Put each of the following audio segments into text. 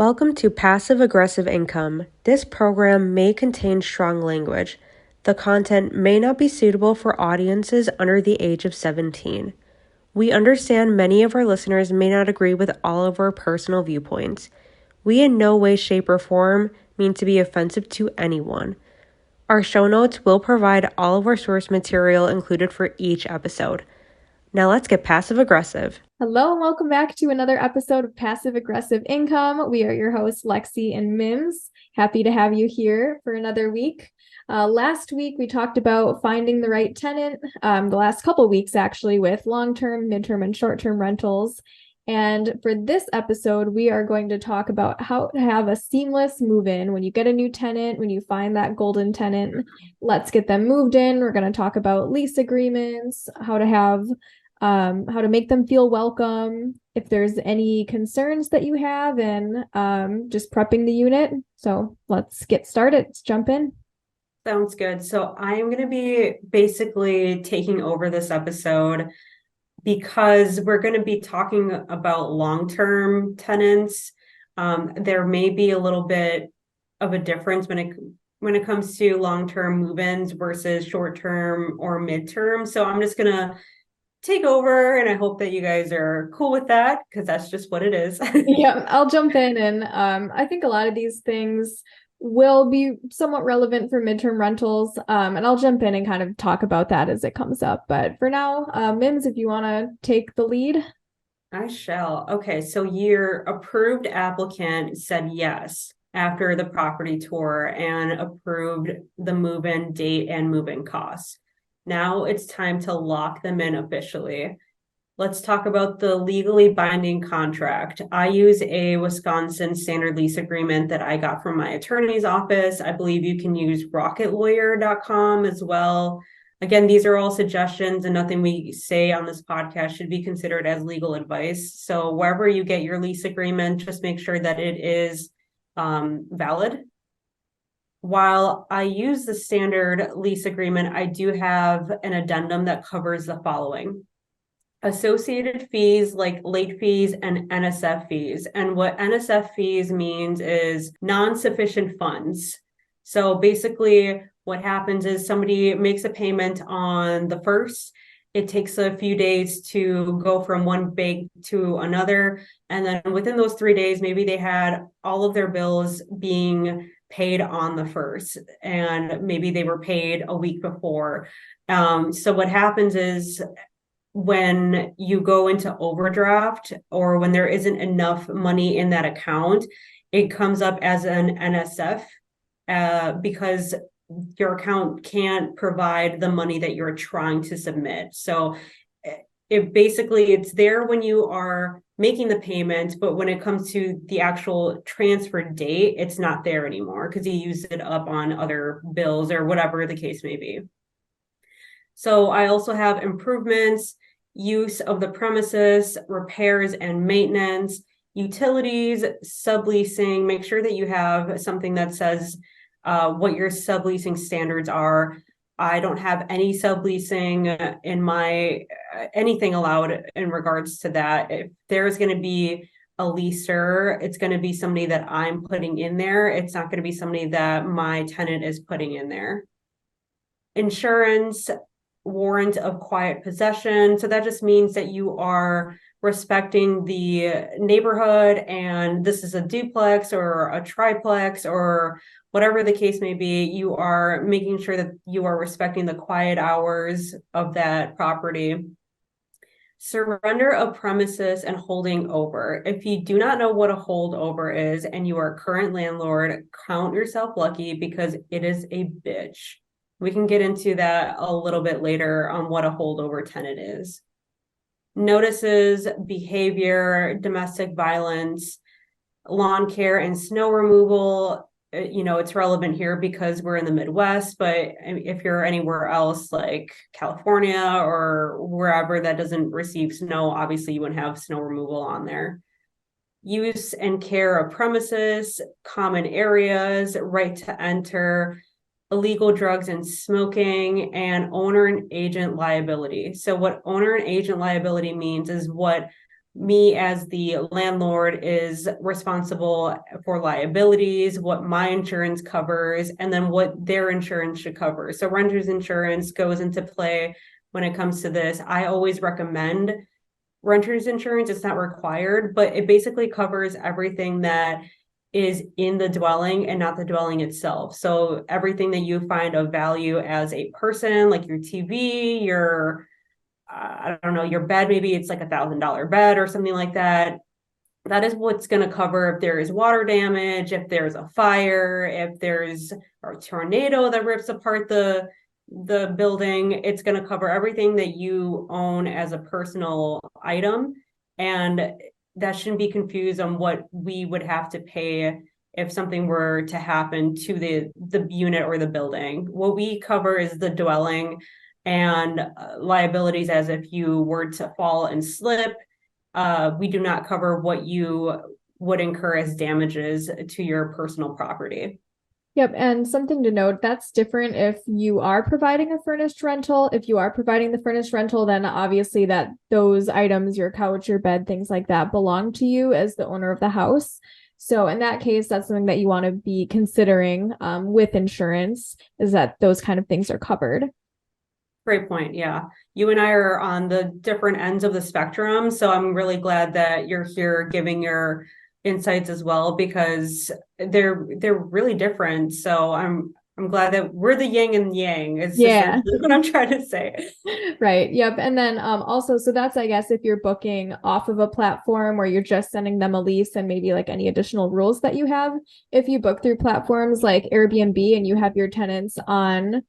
Welcome to Passive Aggressive Income. This program may contain strong language. The content may not be suitable for audiences under the age of 17. We understand many of our listeners may not agree with all of our personal viewpoints. We in no way, shape, or form mean to be offensive to anyone. Our show notes will provide all of our source material included for each episode. Now let's get passive aggressive. Hello and welcome back to another episode of Passive Aggressive Income. We are your hosts, Lexie and Mims. Happy to have you here for another week. Last week, we talked about finding the right tenant, the last couple weeks actually, with long-term, midterm, and short-term rentals. And for this episode, we are going to talk about how to have a seamless move-in when you get a new tenant, when you find that golden tenant. Let's get them moved in. We're going to talk about lease agreements, how to make them feel welcome, if there's any concerns that you have, and just prepping the unit. So let's get started. Let's jump in. Sounds good. So I'm going to be basically taking over this episode because we're going to be talking about long-term tenants. There may be a little bit of a difference when it comes to long-term move-ins versus short-term or midterm. So I'm just going to take over, and I hope that you guys are cool with that because that's just what it is. Yeah, I'll jump in, and I think a lot of these things will be somewhat relevant for midterm rentals, and I'll jump in and kind of talk about that as it comes up. But for now, Mims, if you want to take the lead. I shall. Okay, so your approved applicant said yes after the property tour and approved the move-in date and move-in costs. Now it's time to lock them in officially. Let's talk about the legally binding contract. I use a Wisconsin standard lease agreement that I got from my attorney's office. I believe you can use rocketlawyer.com as well. Again, these are all suggestions, and nothing we say on this podcast should be considered as legal advice. So wherever you get your lease agreement, just make sure that it is valid. While I use the standard lease agreement, I do have an addendum that covers the following: associated fees like late fees and NSF fees. And what NSF fees means is non-sufficient funds. So basically what happens is somebody makes a payment on the first. It takes a few days to go from one bank to another. And then within those 3 days, maybe they had all of their bills being paid on the first, and maybe they were paid a week before. So what happens is when you go into overdraft, or when there isn't enough money in that account, it comes up as an NSF because your account can't provide the money that you're trying to submit. So it's there when you are making the payment, but when it comes to the actual transfer date, it's not there anymore because you used it up on other bills or whatever the case may be. So I also have improvements, use of the premises, repairs and maintenance, utilities, subleasing. Make sure that you have something that says what your subleasing standards are. I don't have any subleasing in my anything allowed in regards to that. If there's going to be a leaser, it's going to be somebody that I'm putting in there. It's not going to be somebody that my tenant is putting in there. Insurance, warrant of quiet possession. So that just means that you are respecting the neighborhood, and this is a duplex or a triplex or whatever the case may be. You are making sure that you are respecting the quiet hours of that property. Surrender of premises and holding over. If you do not know what a holdover is and you are a current landlord, count yourself lucky because it is a bitch. We can get into that a little bit later on what a holdover tenant is. Notices, behavior, domestic violence, lawn care and snow removal. It's relevant here because we're in the Midwest, but if you're anywhere else like California or wherever that doesn't receive snow, obviously you wouldn't have snow removal on there. Use and care of premises, common areas, right to enter, illegal drugs and smoking, and owner and agent liability. So what owner and agent liability means is what me as the landlord is responsible for liabilities, what my insurance covers, and then what their insurance should cover. So renter's insurance goes into play when it comes to this. I always recommend renter's insurance. It's not required, but it basically covers everything that is in the dwelling and not the dwelling itself. So everything that you find of value as a person, like your TV, your I don't know, your bed, maybe it's like $1,000 bed or something like that. That is what's going to cover if there is water damage, if there's a fire, if there's a tornado that rips apart the building. It's going to cover everything that you own as a personal item. And that shouldn't be confused on what we would have to pay if something were to happen to the unit or the building. What we cover is the dwelling and liabilities as if you were to fall and slip. We do not cover what you would incur as damages to your personal property. Yep. And something to note, that's different if you are providing a furnished rental. If you are providing the furnished rental, then obviously that those items, your couch, your bed, things like that, belong to you as the owner of the house. So in that case, that's something that you want to be considering with insurance, is that those kind of things are covered. Great point. Yeah. You and I are on the different ends of the spectrum. So I'm really glad that you're here giving your insights as well, because they're really different. So I'm glad that we're the yin and yang is Yeah. essentially what I'm trying to say. Right. Yep. And then also, so that's, I guess, if you're booking off of a platform where you're just sending them a lease and maybe like any additional rules that you have. If you book through platforms like Airbnb and you have your tenants on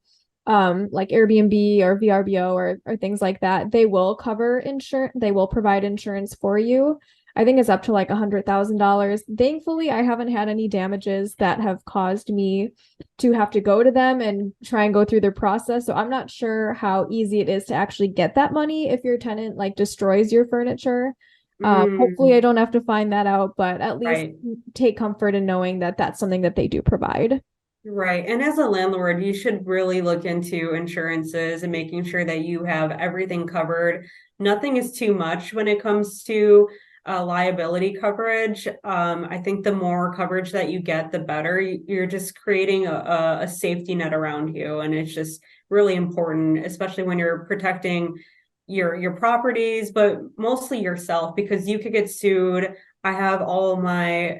like Airbnb or VRBO or things like that, they will cover insurance, they will provide insurance for you. I think it's up to like $100,000. Thankfully, I haven't had any damages that have caused me to have to go to them and try and go through their process. So I'm not sure how easy it is to actually get that money if your tenant like destroys your furniture. Hopefully I don't have to find that out, but at least Right. take comfort in knowing that that's something that they do provide. Right. And as a landlord, you should really look into insurances and making sure that you have everything covered. Nothing is too much when it comes to liability coverage. I think the more coverage that you get, the better. You're just creating a safety net around you. And it's just really important, especially when you're protecting your properties, but mostly yourself, because you could get sued. I have all of my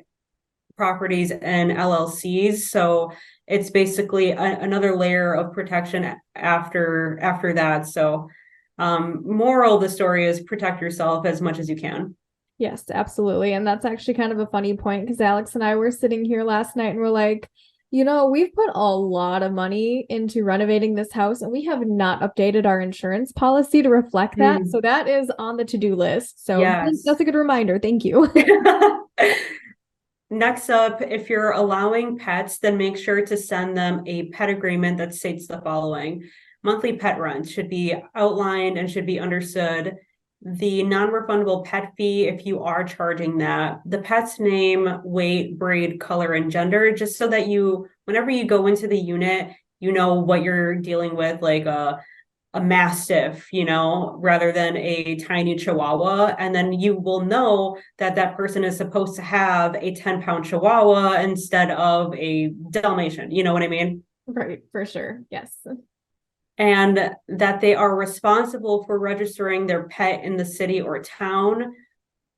properties and LLCs. So it's basically another layer of protection after that. So moral of the story is protect yourself as much as you can. Yes, absolutely. And that's actually kind of a funny point because Alex and I were sitting here last night and we're like, we've put a lot of money into renovating this house and we have not updated our insurance policy to reflect that. So that is on the to-do list. So Yes. that's a good reminder. Thank you. Next up, if you're allowing pets, then make sure to send them a pet agreement that states the following. Monthly pet rent should be outlined and should be understood. The non-refundable pet fee, if you are charging that, the pet's name, weight, breed, color, and gender, just so that whenever you go into the unit, you know what you're dealing with, like a mastiff, rather than a tiny chihuahua. And then you will know that that person is supposed to have a 10-pound chihuahua instead of a Dalmatian. You know what I mean? Right, for sure. Yes. And that they are responsible for registering their pet in the city or town.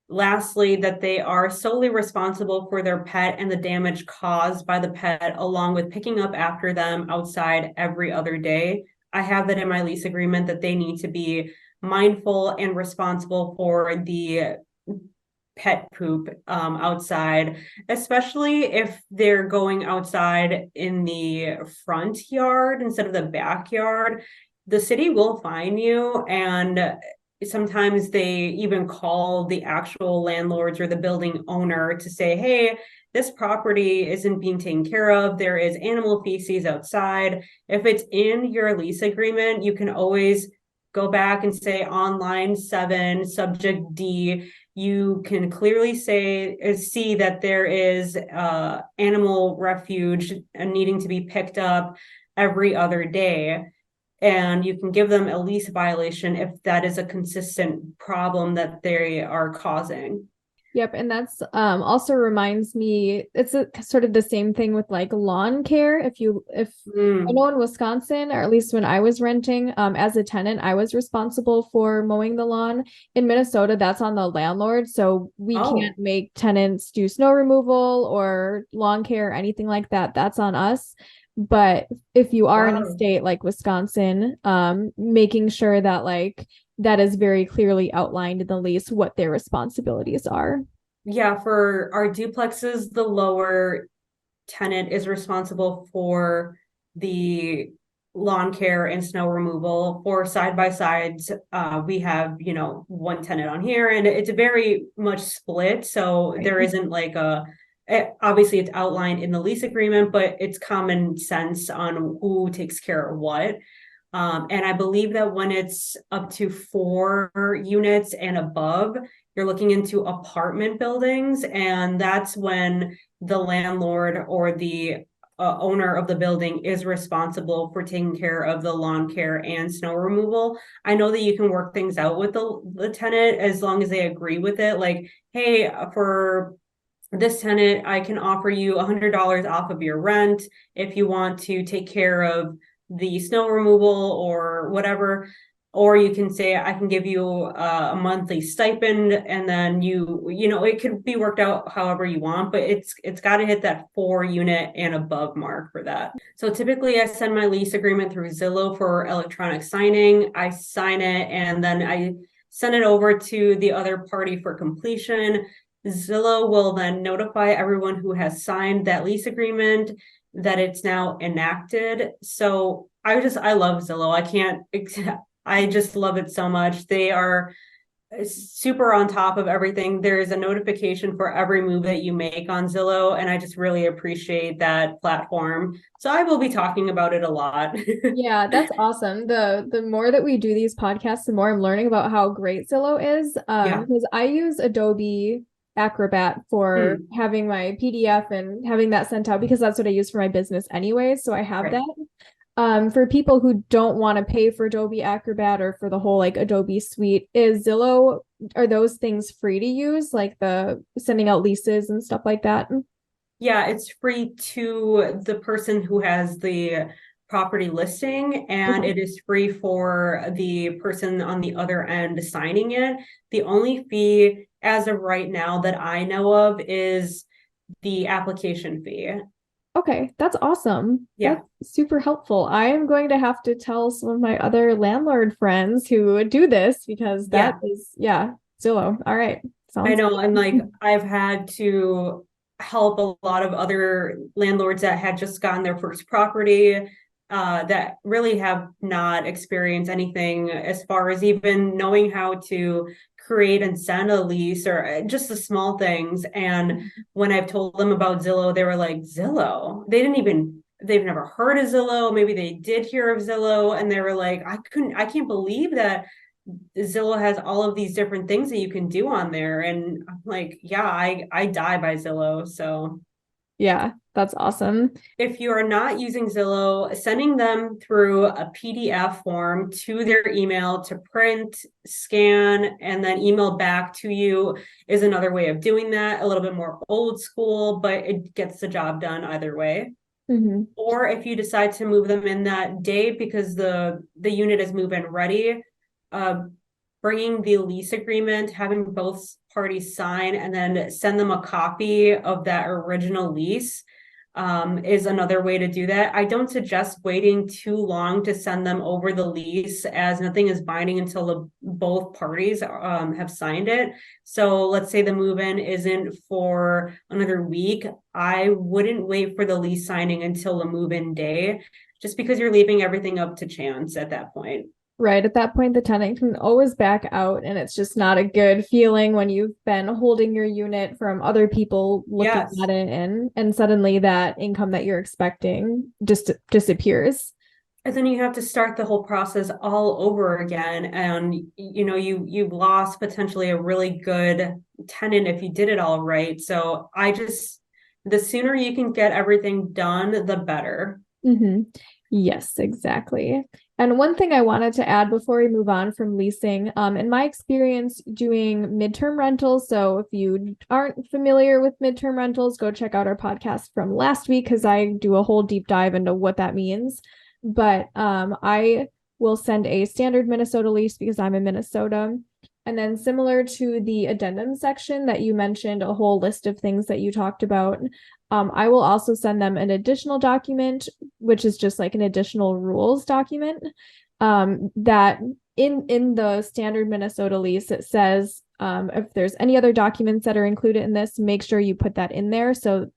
Lastly, that they are solely responsible for their pet and the damage caused by the pet, along with picking up after them outside every other day. I have that in my lease agreement that they need to be mindful and responsible for the pet poop outside, especially if they're going outside in the front yard instead of the backyard. The city will fine you, and sometimes they even call the actual landlords or the building owner to say, hey, this property isn't being taken care of. There is animal feces outside. If it's in your lease agreement, you can always go back and say on line 7, subject D, you can clearly see that there is animal refuge needing to be picked up every other day. and you can give them a lease violation if that is a consistent problem that they are causing. Yep, and that's also reminds me, it's sort of the same thing with like lawn care. If I know in Wisconsin, or at least when I was renting, as a tenant, I was responsible for mowing the lawn. In Minnesota, that's on the landlord, so we can't make tenants do snow removal or lawn care or anything like that. That's on us. But if you are in a state like Wisconsin, making sure that like that is very clearly outlined in the lease what their responsibilities are. Yeah, for our duplexes, the lower tenant is responsible for the lawn care and snow removal. For side by sides, we have, one tenant on here, and it's very much split. So there isn't like obviously it's outlined in the lease agreement, but it's common sense on who takes care of what. And I believe that when it's up to 4 units and above, you're looking into apartment buildings, and that's when the landlord or the owner of the building is responsible for taking care of the lawn care and snow removal. I know that you can work things out with the tenant as long as they agree with it. Like, hey, for this tenant, I can offer you $100 off of your rent if you want to take care of the snow removal or whatever. Or you can say, I can give you a monthly stipend, and then it could be worked out however you want, but it's got to hit that 4 unit and above mark for that. So typically I send my lease agreement through Zillow for electronic signing. I sign it, and then I send it over to the other party for completion. Zillow will then notify everyone who has signed that lease agreement that it's now enacted. So I love Zillow. I just love it so much. They are super on top of everything. There is a notification for every move that you make on Zillow, and I just really appreciate that platform. So I will be talking about it a lot. Yeah, that's awesome. The more that we do these podcasts, the more I'm learning about how great Zillow is. Because I use Adobe Acrobat for having my PDF and having that sent out, because that's what I use for my business anyway. So I have that. For people who don't want to pay for Adobe Acrobat or for the whole like Adobe suite, are those things free to use, like the sending out leases and stuff like that? Yeah, it's free to the person who has the property listing, and it is free for the person on the other end signing it. The only fee as of right now that I know of is the application fee. Okay, that's awesome. Yeah. That's super helpful. I am going to have to tell some of my other landlord friends who do this, because that is, Zillow. All right. I know. And like, I've had to help a lot of other landlords that had just gotten their first property, that really have not experienced anything as far as even knowing how to create and send a lease, or just the small things. And when I've told them about Zillow, they were like, Zillow? They've never heard of Zillow. Maybe they did hear of Zillow, and they were like, I can't believe that Zillow has all of these different things that you can do on there. And I'm like, yeah, I die by Zillow. So yeah, that's awesome. if you are not using Zillow, sending them through a PDF form to their email to print, scan, and then email back to you is another way of doing that. A little bit more old school, but it gets the job done either way. Or if you decide to move them in that day because the unit is move-in ready, bringing the lease agreement, having both parties sign, and then send them a copy of that original lease is another way to do that. I don't suggest waiting too long to send them over the lease, as nothing is binding until both parties have signed it. So let's say the move-in isn't for another week. I wouldn't wait for the lease signing until the move-in day, just because you're leaving everything up to chance at that point. Right. At that point, the tenant can always back out, and it's just not a good feeling when you've been holding your unit from other people looking at it, and suddenly that income that you're expecting just disappears. And then you have to start the whole process all over again. And, you've lost potentially a really good tenant if you did it all right. So the sooner you can get everything done, the better. Yes, exactly. And one thing I wanted to add before we move on from leasing, in my experience doing midterm rentals, so if you aren't familiar with midterm rentals, go check out our podcast from last week because I do a whole deep dive into what that means. But I will send a standard Minnesota lease because I'm in Minnesota. And then similar to the addendum section that you mentioned, a whole list of things that you talked about, I will also send them an additional document, which is just like an additional rules document. That in the standard Minnesota lease, it says if there's any other documents that are included in this, make sure you put that in there so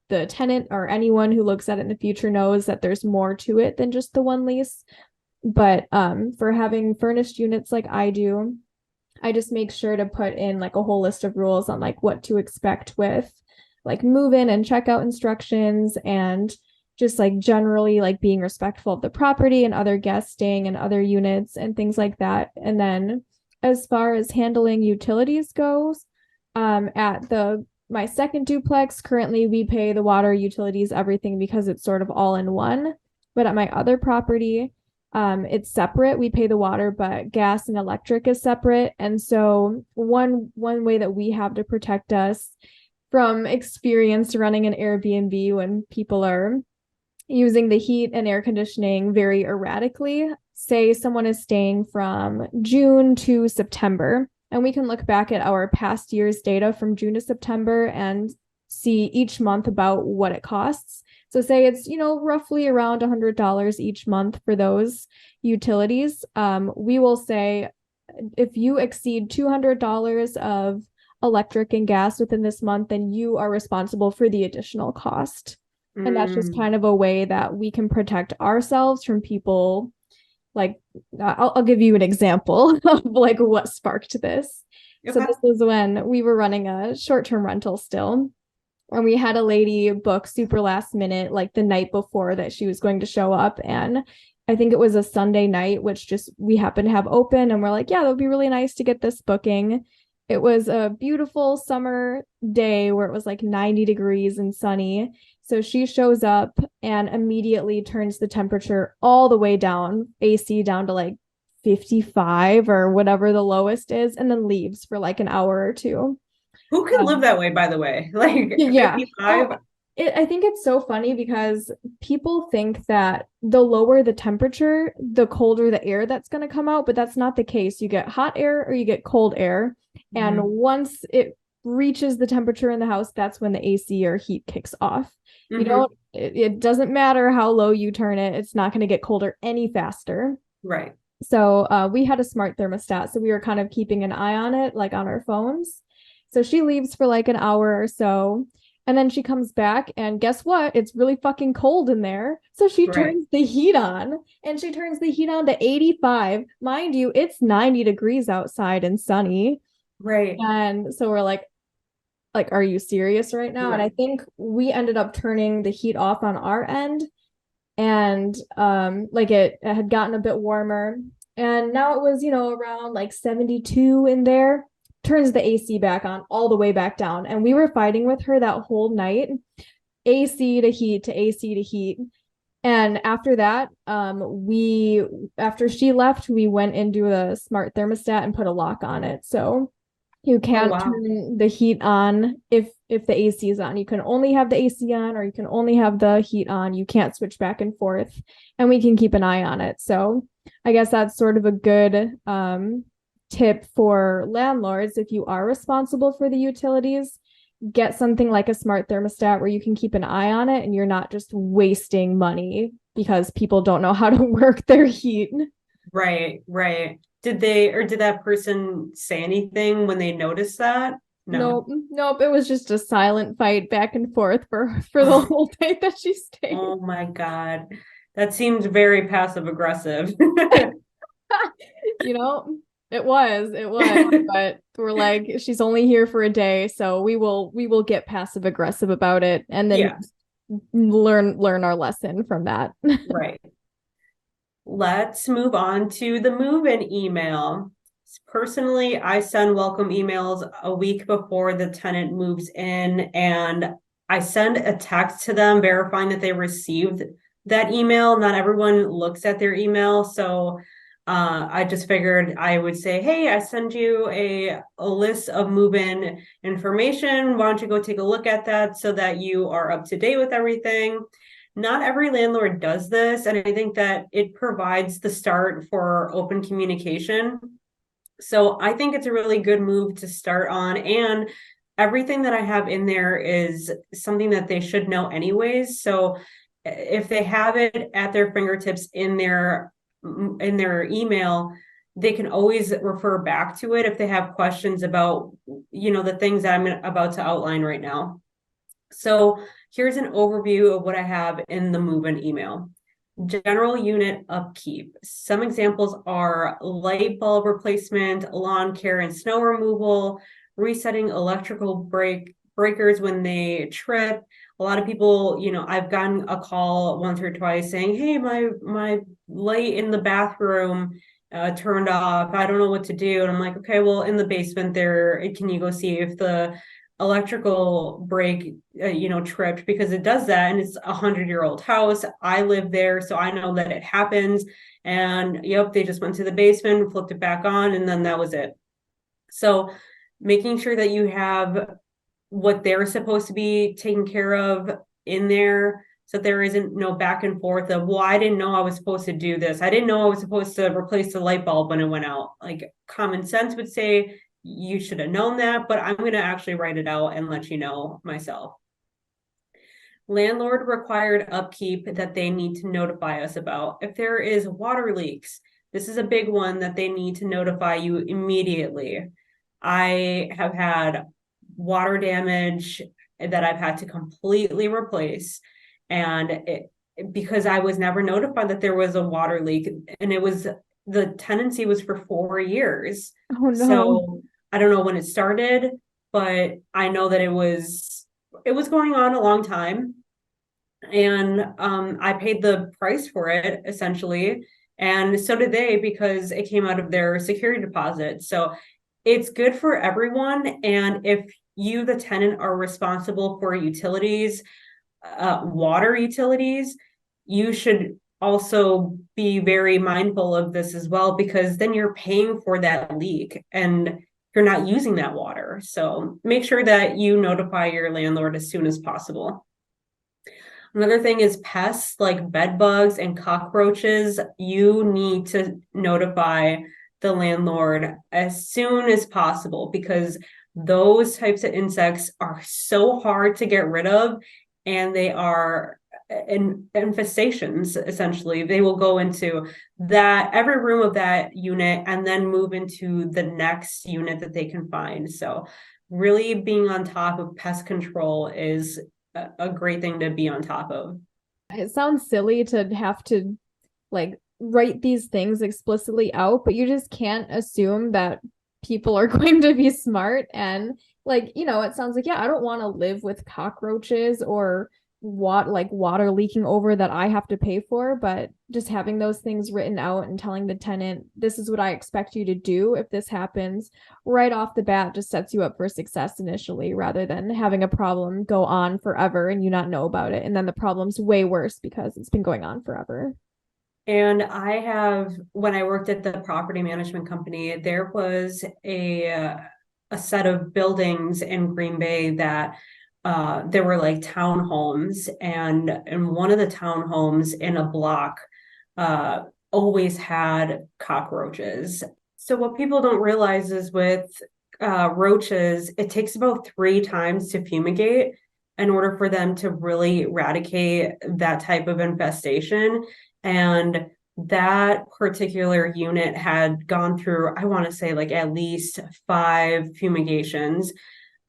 the tenant or anyone who looks at it in the future knows that there's more to it than just the one lease. But for having furnished units like I do, I just make sure to put in like a whole list of rules on like what to expect with like move in and checkout instructions and just like generally like being respectful of the property and other guests staying in other units and things like that. And then as far as handling utilities goes, at the my second duplex, currently we pay the water, utilities, everything because it's sort of all in one. But at my other property, it's separate. We pay the water, but gas and electric is separate. And so one way that we have to protect us from experience running an Airbnb when people are using the heat and air conditioning very erratically. Say someone is staying from June to September, and we can look back at our past year's data from June to September and see each month about what it costs. So say it's, roughly around $100 each month for those utilities. We will say if you exceed $200 of electric and gas within this month, then you are responsible for the additional cost. And that's just kind of a way that we can protect ourselves from people. Like, I'll give you an example of like what sparked this. Okay. So this was when we were running a short-term rental still. And we had a lady book super last minute, like the night before that she was going to show up. And I think it was a Sunday night, which just we happened to have open. And we're like, yeah, that would be really nice to get this booking. It was a beautiful summer day where it was like 90 degrees and sunny. So she shows up and immediately turns the temperature all the way down, AC down to like 55 or whatever the lowest is, and then leaves for like an hour or two. Who can live that way, by the way? Like yeah. 55? I think it's so funny because people think that the lower the temperature, the colder the air that's going to come out, but that's not the case. You get hot air or you get cold air. Mm-hmm. And once it reaches the temperature in the house, that's when the AC or heat kicks off. Mm-hmm. It doesn't matter how low you turn it. It's not going to get colder any faster. Right. So we had a smart thermostat. So we were kind of keeping an eye on it, like on our phones. So she leaves for like an hour or so. And then she comes back and guess what? It's really fucking cold in there. So she turns the heat on and she turns the heat on to 85. Mind you, it's 90 degrees outside and sunny. Right. And so we're like, are you serious right now? Right. And I think we ended up turning the heat off on our end. And like it had gotten a bit warmer. And now it was, around like 72 in there. Turns the AC back on all the way back down. And we were fighting with her that whole night, AC to heat to AC to heat. And after that, after she left, we went into a smart thermostat and put a lock on it. So you can't turn the heat on if the AC is on. You can only have the AC on or you can only have the heat on. You can't switch back and forth. And we can keep an eye on it. So I guess that's sort of a good tip for landlords. If you are responsible for the utilities, get something like a smart thermostat where you can keep an eye on it and you're not just wasting money because people don't know how to work their heat. Right. Did that person say anything when they noticed that? No. Nope. It was just a silent fight back and forth for the whole day that she stayed. Oh my God. That seems very passive aggressive. It was, but we're like, she's only here for a day, so we will get passive aggressive about it and then learn our lesson from that. Right. Let's move on to the move-in email. Personally, I send welcome emails a week before the tenant moves in, and I send a text to them verifying that they received that email. Not everyone looks at their email. So I just figured I would say, hey, I send you a list of move-in information. Why don't you go take a look at that so that you are up to date with everything? Not every landlord does this, and I think that it provides the start for open communication. So I think it's a really good move to start on, and everything that I have in there is something that they should know anyways. So if they have it at their fingertips in their email, they can always refer back to it if they have questions about, the things that I'm about to outline right now. So here's an overview of what I have in the move-in email. General unit upkeep. Some examples are light bulb replacement, lawn care and snow removal, resetting electrical breakers when they trip. A lot of people, I've gotten a call once or twice saying, hey, my light in the bathroom turned off. I don't know what to do. And I'm like, okay, well, in the basement there, can you go see if the electrical break tripped, because it does that, and it's 100-year-old house. I live there, so I know that it happens. And yep, they just went to the basement, flipped it back on, and then that was it. So making sure that you have what they're supposed to be taken care of in there, so there isn't no back and forth of, well, I didn't know I was supposed to do this. I didn't know I was supposed to replace the light bulb when it went out. Like, common sense would say you should have known that, but I'm going to actually write it out and let you know myself. Landlord required upkeep that they need to notify us about. If there is water leaks, this is a big one that they need to notify you immediately. I have had water damage that I've had to completely replace, and because I was never notified that there was a water leak, and the tenancy was for 4 years. Oh no. So I don't know when it started, but I know that it was going on a long time. And I paid the price for it, essentially. And so did they, because it came out of their security deposit. So it's good for everyone. And if you, the tenant, are responsible for utilities, water utilities, you should also be very mindful of this as well, because then you're paying for that leak and you're not using that water. So make sure that you notify your landlord as soon as possible. Another thing is pests like bed bugs and cockroaches. You need to notify the landlord as soon as possible, because those types of insects are so hard to get rid of, and they are infestations. Essentially, they will go into every room of that unit and then move into the next unit that they can find. So really being on top of pest control is a great thing to be on top of. It sounds silly to have to like write these things explicitly out, but you just can't assume that people are going to be smart. And it sounds like, yeah, I don't want to live with cockroaches or water leaking over that I have to pay for, but just having those things written out and telling the tenant, this is what I expect you to do if this happens, right off the bat just sets you up for success initially, rather than having a problem go on forever and you not know about it, and then the problem's way worse because it's been going on forever. And when I worked at the property management company, there was a set of buildings in Green Bay that there were like townhomes, and one of the townhomes in a block always had cockroaches. So what people don't realize is with roaches, it takes about 3 times to fumigate in order for them to really eradicate that type of infestation. And that particular unit had gone through, I want to say, like at least 5 fumigations,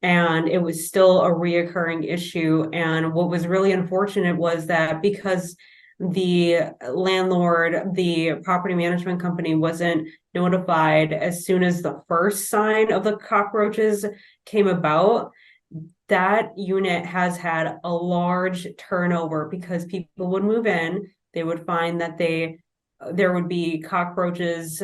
and it was still a reoccurring issue. And what was really unfortunate was that because the landlord, the property management company, wasn't notified as soon as the first sign of the cockroaches came about, that unit has had a large turnover, because people would move in, they would find that there would be cockroaches,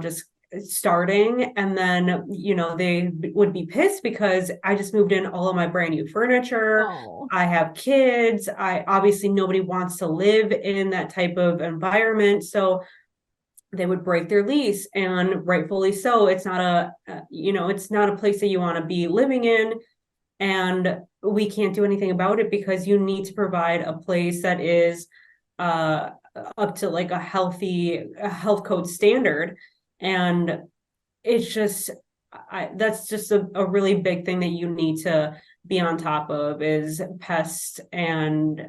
just starting, and then they would be pissed because I just moved in all of my brand new furniture. Oh. I have kids. I obviously nobody wants to live in that type of environment, so they would break their lease, and rightfully so. It's not it's not a place that you want to be living in, and we can't do anything about it because you need to provide a place that is up to like a health code standard. And it's just that's just a really big thing that you need to be on top of, is pest and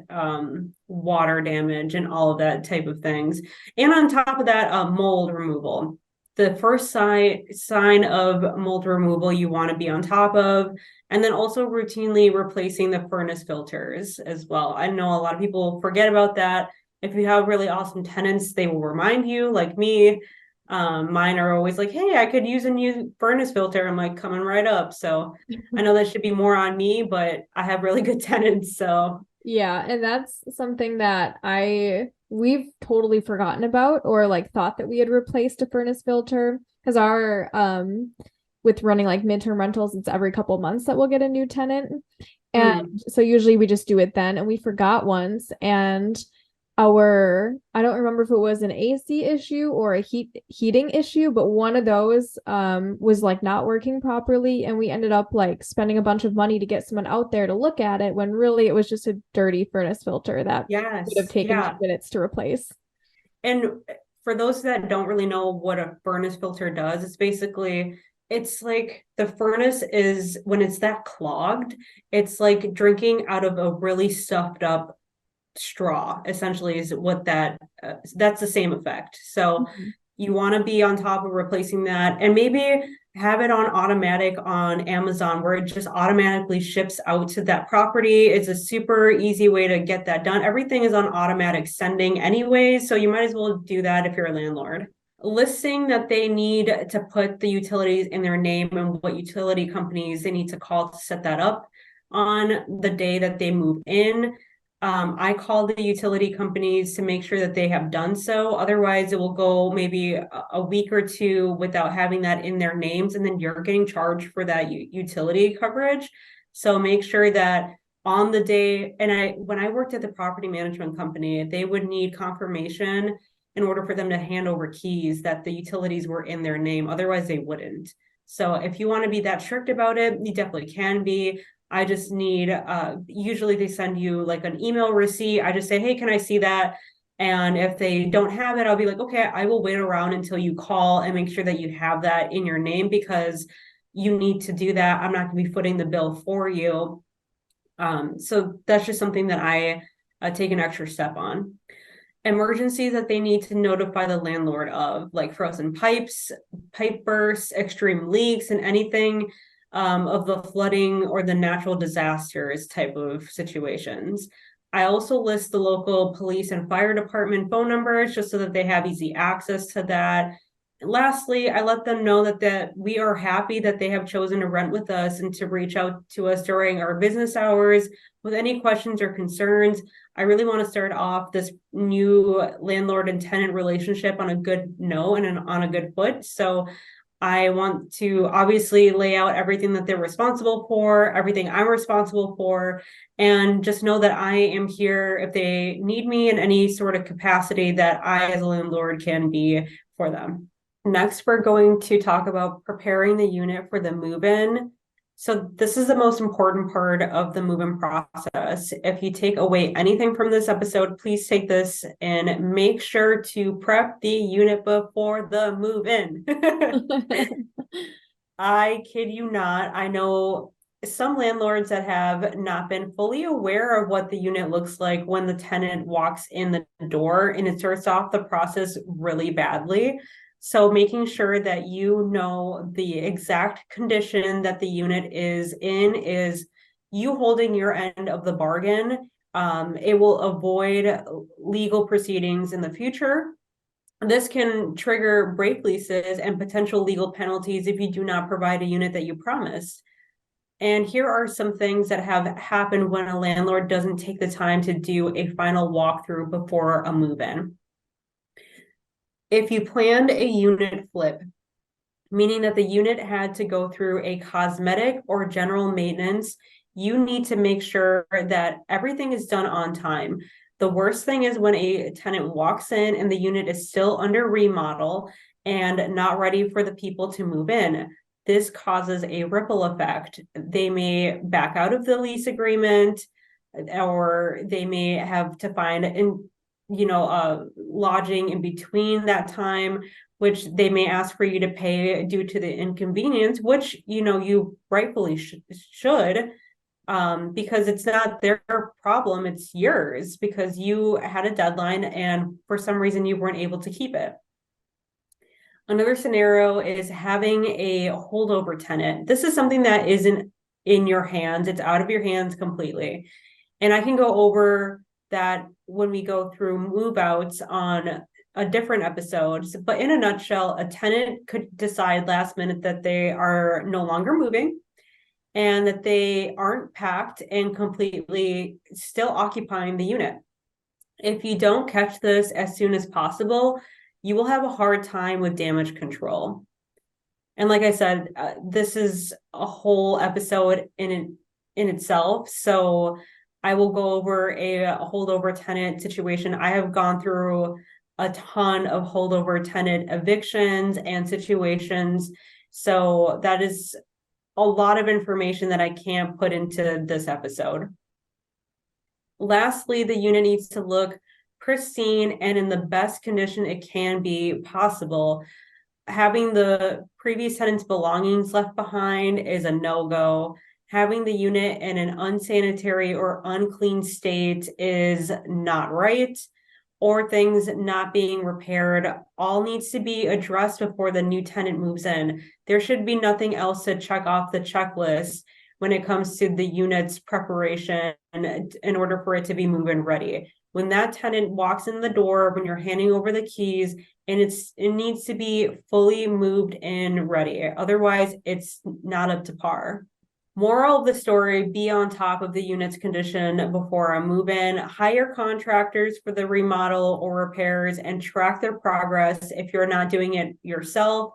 water damage and all of that type of things. And on top of that, mold removal. The first sign of mold removal you want to be on top of, and then also routinely replacing the furnace filters as well. I know a lot of people forget about that. If you have really awesome tenants, they will remind you, like me. Mine are always like, hey, I could use a new furnace filter. I'm like, coming right up. So I know that should be more on me, but I have really good tenants. So Yeah, and that's something that we've totally forgotten about, or like thought that we had replaced a furnace filter, because our with running like midterm rentals, it's every couple months that we'll get a new tenant. And so usually we just do it then, and we forgot once, and I don't remember if it was an AC issue or a heating issue, but one of those was like not working properly, and we ended up like spending a bunch of money to get someone out there to look at it, when really it was just a dirty furnace filter that would have taken 2 minutes to replace. And for those that don't really know what a furnace filter does, it's like the furnace is, when it's that clogged, it's like drinking out of a really stuffed up straw, essentially, is what that's the same effect. So you want to be on top of replacing that, and maybe have it on automatic on Amazon, where it just automatically ships out to that property. It's a super easy way to get that done. Everything is on automatic sending anyway, so you might as well do that if you're a landlord. Listing that they need to put the utilities in their name, and what utility companies they need to call to set that up on the day that they move in. I call the utility companies to make sure that they have done so. Otherwise, it will go maybe a week or two without having that in their names, and then you're getting charged for that utility coverage. So make sure that on the day, and when I worked at the property management company, they would need confirmation in order for them to hand over keys that the utilities were in their name. Otherwise, they wouldn't. So if you want to be that strict about it, you definitely can be. I just need, usually they send you like an email receipt. I just say, hey, can I see that? And if they don't have it, I'll be like, okay, I will wait around until you call and make sure that you have that in your name, because you need to do that. I'm not going to be footing the bill for you. So that's just something that I take an extra step on. Emergencies that they need to notify the landlord of, like frozen pipes, pipe bursts, extreme leaks, and anything of the flooding or the natural disasters type of situations. I also list the local police and fire department phone numbers, just so that they have easy access to that. Lastly, I let them know that we are happy that they have chosen to rent with us, and to reach out to us during our business hours with any questions or concerns. I really want to start off this new landlord and tenant relationship on a good note and on a good foot. So I want to obviously lay out everything that they're responsible for, everything I'm responsible for, and just know that I am here if they need me in any sort of capacity that I, as a landlord, can be for them. Next, we're going to talk about preparing the unit for the move-in. So this is the most important part of the move-in process. If you take away anything from this episode, please take this and make sure to prep the unit before the move-in. I kid you not. I know some landlords that have not been fully aware of what the unit looks like when the tenant walks in the door, and it starts off the process really badly. So making sure that you know the exact condition that the unit is in is you holding your end of the bargain. It will avoid legal proceedings in the future. This can trigger break leases and potential legal penalties if you do not provide a unit that you promised. And here are some things that have happened when a landlord doesn't take the time to do a final walkthrough before a move-in. If you planned a unit flip meaning that the unit had to go through a cosmetic or general maintenance. You need to make sure that everything is done on time. The worst thing is when a tenant walks in and the unit is still under remodel and not ready for the people to move in. This causes a ripple effect. They may back out of the lease agreement, or they may have to find lodging in between that time, which they may ask for you to pay due to the inconvenience, which you rightfully should, because it's not their problem, it's yours, because you had a deadline and for some reason you weren't able to keep it. Another scenario is having a holdover tenant. This is something that isn't in your hands, it's out of your hands completely. And I can go over that when we go through move outs on a different episodes. But in a nutshell, a tenant could decide last minute that they are no longer moving and that they aren't packed and completely still occupying the unit. If you don't catch this as soon as possible, you will have a hard time with damage control. And like I said, this is a whole episode in itself. So I will go over a holdover tenant situation. I have gone through a ton of holdover tenant evictions and situations. So that is a lot of information that I can't put into this episode. Lastly, the unit needs to look pristine and in the best condition it can be possible. Having the previous tenant's belongings left behind is a no-go. Having the unit in an unsanitary or unclean state is not right, or things not being repaired. All needs to be addressed before the new tenant moves in. There should be nothing else to check off the checklist when it comes to the unit's preparation in order for it to be move-in ready. When that tenant walks in the door, when you're handing over the keys, and it needs to be fully moved in ready. Otherwise, it's not up to par. Moral of the story, be on top of the unit's condition before a move-in. Hire contractors for the remodel or repairs and track their progress if you're not doing it yourself.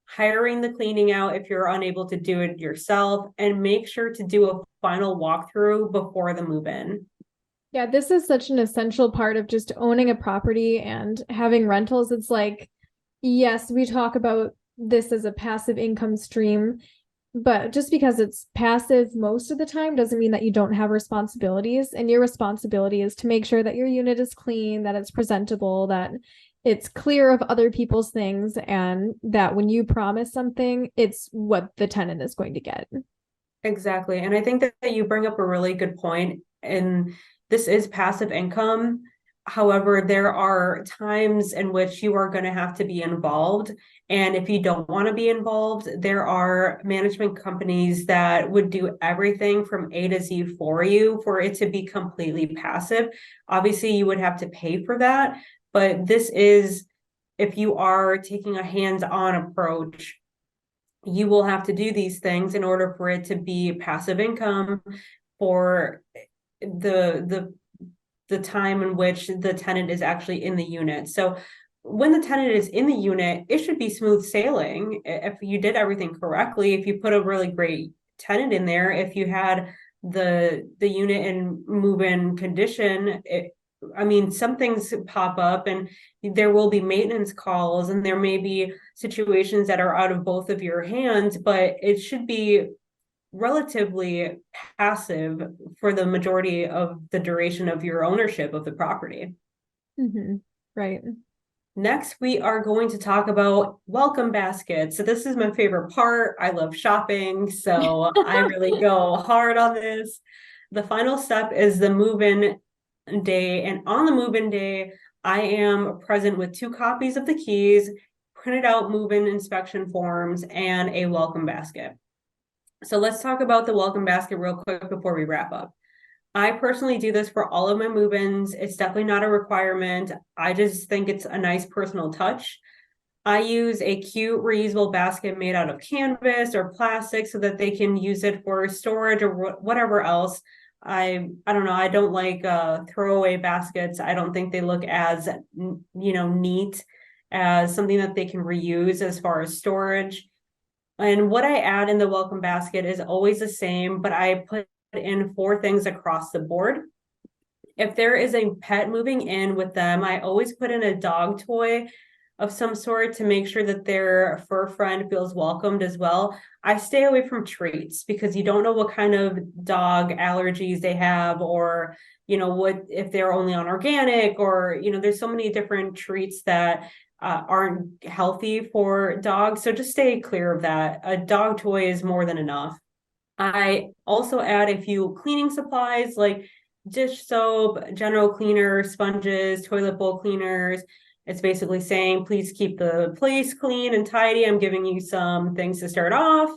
Hiring the cleaning out if you're unable to do it yourself, and make sure to do a final walkthrough before the move-in. Yeah, this is such an essential part of just owning a property and having rentals. It's like, yes, we talk about this as a passive income stream, but just because it's passive most of the time doesn't mean that you don't have responsibilities. And your responsibility is to make sure that your unit is clean, that it's presentable, that it's clear of other people's things, and that when you promise something, it's what the tenant is going to get. Exactly. And I think that you bring up a really good point. And this is passive income. However, there are times in which you are going to have to be involved. And if you don't want to be involved, there are management companies that would do everything from A to Z for you for it to be completely passive. Obviously, you would have to pay for that. But this is, if you are taking a hands-on approach, you will have to do these things in order for it to be passive income for the time in which the tenant is actually in the unit. So when the tenant is in the unit, it should be smooth sailing. If you did everything correctly, if you put a really great tenant in there, if you had the unit in move-in condition, some things pop up and there will be maintenance calls and there may be situations that are out of both of your hands, but it should be relatively passive for the majority of the duration of your ownership of the property. Mm-hmm. Right. Next, we are going to talk about welcome baskets. So this is my favorite part. I love shopping, so I really go hard on this. The final step is the move-in day. And on the move-in day, I am present with 2 copies of the keys, printed out move-in inspection forms, and a welcome basket. So let's talk about the welcome basket real quick before we wrap up. I personally do this for all of my move-ins. It's definitely not a requirement. I just think it's a nice personal touch. I use a cute reusable basket made out of canvas or plastic so that they can use it for storage or whatever else. I don't know. I don't like throwaway baskets. I don't think they look as neat as something that they can reuse as far as storage. And what I add in the welcome basket is always the same, but I put in 4 things across the board. If there is a pet moving in with them, I always put in a dog toy of some sort to make sure that their fur friend feels welcomed as well. I stay away from treats because you don't know what kind of dog allergies they have, or what if they're only on organic, or there's so many different treats that aren't healthy for dogs. So just stay clear of that. A dog toy is more than enough. I also add a few cleaning supplies like dish soap, general cleaner, sponges, toilet bowl cleaners. It's basically saying, please keep the place clean and tidy. I'm giving you some things to start off.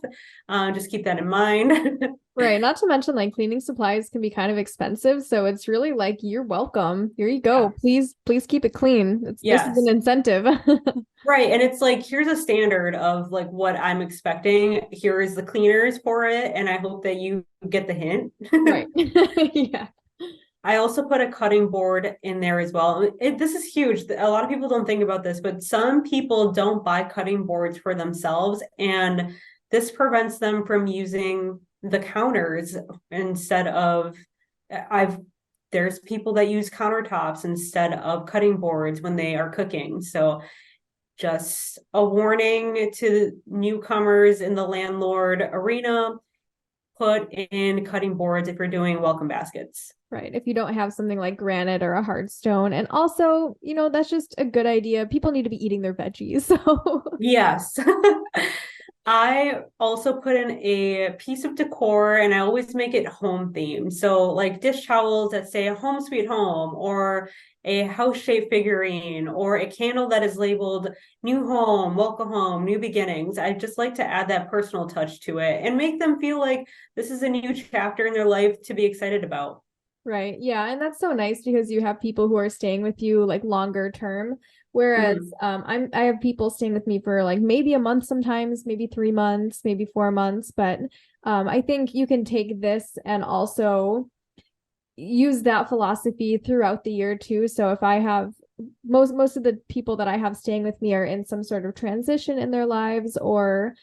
Just keep that in mind. Right. Not to mention, like, cleaning supplies can be kind of expensive. So it's really like, you're welcome. Here you go. Yeah. Please keep it clean. This is an Yes. incentive. Right. And it's like, here's a standard of like what I'm expecting. Here is the cleaners for it. And I hope that you get the hint. Right. Yeah. I also put a cutting board in there as well. This is huge. A lot of people don't think about this, but some people don't buy cutting boards for themselves. And this prevents them from using the counters instead of, there's people that use countertops instead of cutting boards when they are cooking. So just a warning to newcomers in the landlord arena, put in cutting boards if you're doing welcome baskets. Right. If you don't have something like granite or a hard stone. And also, that's just a good idea. People need to be eating their veggies. So Yes. I also put in a piece of decor, and I always make it home themed. So like dish towels that say home sweet home, or a house shaped figurine, or a candle that is labeled new home, welcome home, new beginnings. I just like to add that personal touch to it and make them feel like this is a new chapter in their life to be excited about. right. Yeah. And that's so nice because you have people who are staying with you like longer term. Whereas I have people staying with me for like maybe a month sometimes, maybe 3 months, maybe 4 months. But I think you can take this and also use that philosophy throughout the year too. So if I have most of the people that I have staying with me are in some sort of transition in their lives, or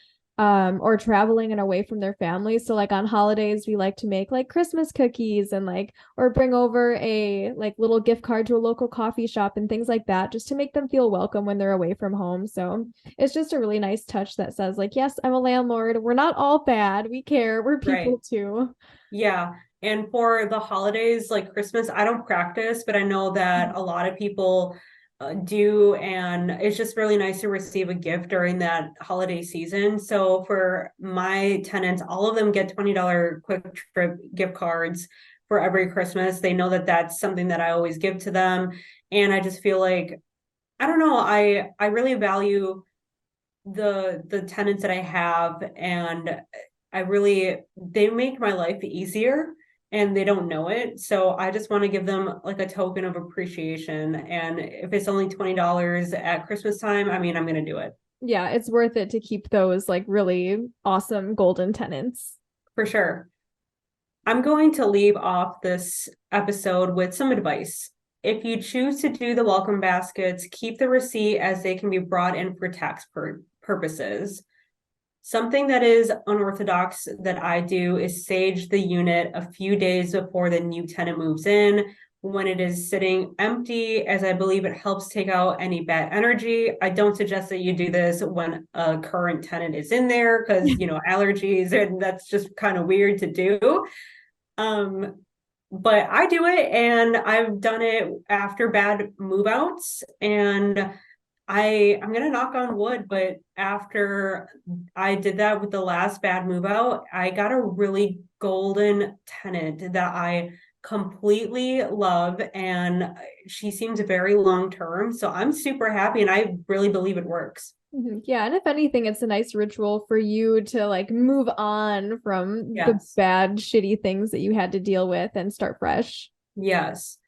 traveling and away from their families. So like on holidays, we like to make like Christmas cookies and like, or bring over a like little gift card to a local coffee shop and things like that, just to make them feel welcome when they're away from home. So it's just a really nice touch that says like, yes, I'm a landlord. We're not all bad. We care. We're people Right. too. Yeah. And for the holidays like Christmas, I don't practice, but I know that a lot of people do. And it's just really nice to receive a gift during that holiday season. So for my tenants, all of them get $20 quick trip gift cards for every Christmas. They know that that's something that I always give to them. And I just feel like, I don't know, I really value the tenants that I have, and they make my life easier and they don't know it. So I just want to give them like a token of appreciation. And if it's only $20 at Christmas time, I mean, I'm going to do it. Yeah, it's worth it to keep those like really awesome golden tenants. For sure. I'm going to leave off this episode with some advice. If you choose to do the welcome baskets, keep the receipt as they can be brought in for tax purposes. Something that is unorthodox that I do is sage the unit a few days before the new tenant moves in when it is sitting empty, as I believe it helps take out any bad energy. I don't suggest that you do this when a current tenant is in there because, allergies, and that's just kind of weird to do. But I do it, and I've done it after bad move outs, and I'm gonna knock on wood, but after I did that with the last bad move out, I got a really golden tenant that I completely love, and she seems very long term. So I'm super happy, and I really believe it works. Yeah, and if anything, it's a nice ritual for you to like move on from the Yes. bad, shitty things that you had to deal with and start fresh. Yes.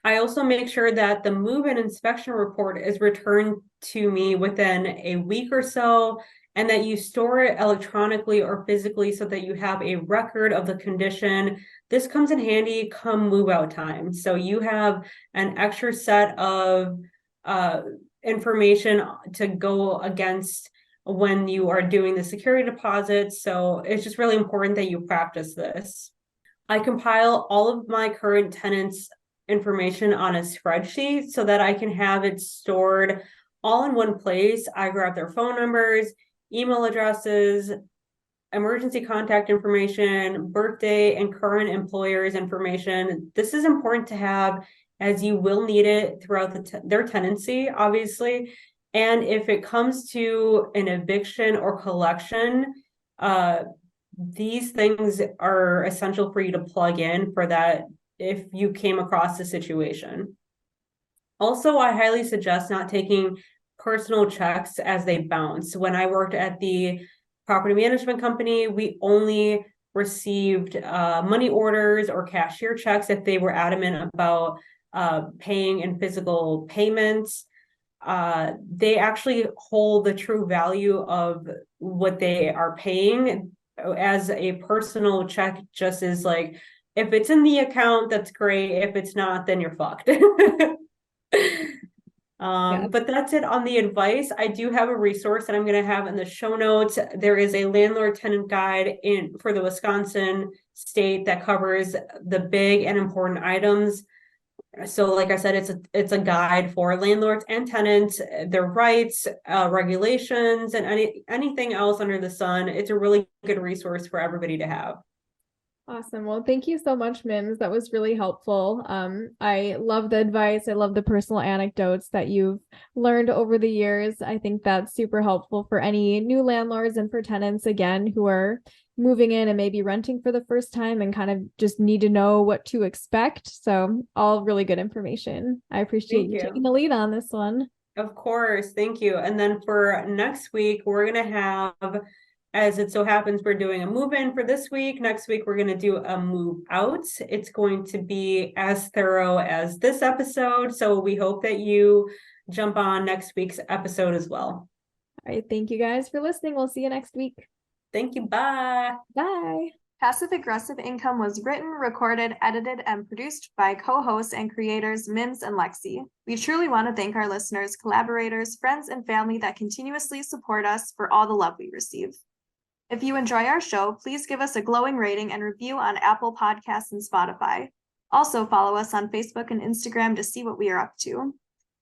I also make sure that the move-in inspection report is returned to me within a week or so, and that you store it electronically or physically so that you have a record of the condition. This comes in handy come move-out time. So you have an extra set of information to go against when you are doing the security deposits. So it's just really important that you practice this. I compile all of my current tenants' information on a spreadsheet so that I can have it stored all in one place. I grab their phone numbers, email addresses, emergency contact information, birthday, and current employers information. This is important to have as you will need it throughout their tenancy, obviously. And if it comes to an eviction or collection, these things are essential for you to plug in for that if you came across the situation. Also, I highly suggest not taking personal checks as they bounce. When I worked at the property management company, we only received money orders or cashier checks if they were adamant about paying in physical payments. They actually hold the true value of what they are paying, as a personal check just is like, if it's in the account, that's great. If it's not, then you're fucked. But that's it on the advice. I do have a resource that I'm going to have in the show notes. There is a landlord tenant guide for the Wisconsin state that covers the big and important items. So like I said, it's a guide for landlords and tenants, their rights, regulations, and anything else under the sun. It's a really good resource for everybody to have. Awesome. Well, thank you so much, Mims. That was really helpful. I love the advice. I love the personal anecdotes that you've learned over the years. I think that's super helpful for any new landlords and for tenants, again, who are moving in and maybe renting for the first time and kind of just need to know what to expect. So all really good information. I appreciate you taking the lead on this one. Of course. Thank you. And then for next week, we're going to have, as it so happens, we're doing a move-in for this week. Next week, we're going to do a move-out. It's going to be as thorough as this episode. So we hope that you jump on next week's episode as well. All right. Thank you guys for listening. We'll see you next week. Thank you. Bye. Bye. Passive Aggressive Income was written, recorded, edited, and produced by co-hosts and creators Mims and Lexie. We truly want to thank our listeners, collaborators, friends, and family that continuously support us for all the love we receive. If you enjoy our show, please give us a glowing rating and review on Apple Podcasts and Spotify. Also, follow us on Facebook and Instagram to see what we are up to.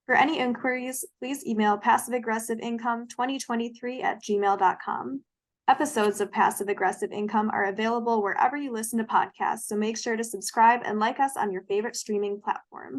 For any inquiries, please email passiveaggressiveincome2023@gmail.com. Episodes of Passive Aggressive Income are available wherever you listen to podcasts, so make sure to subscribe and like us on your favorite streaming platform.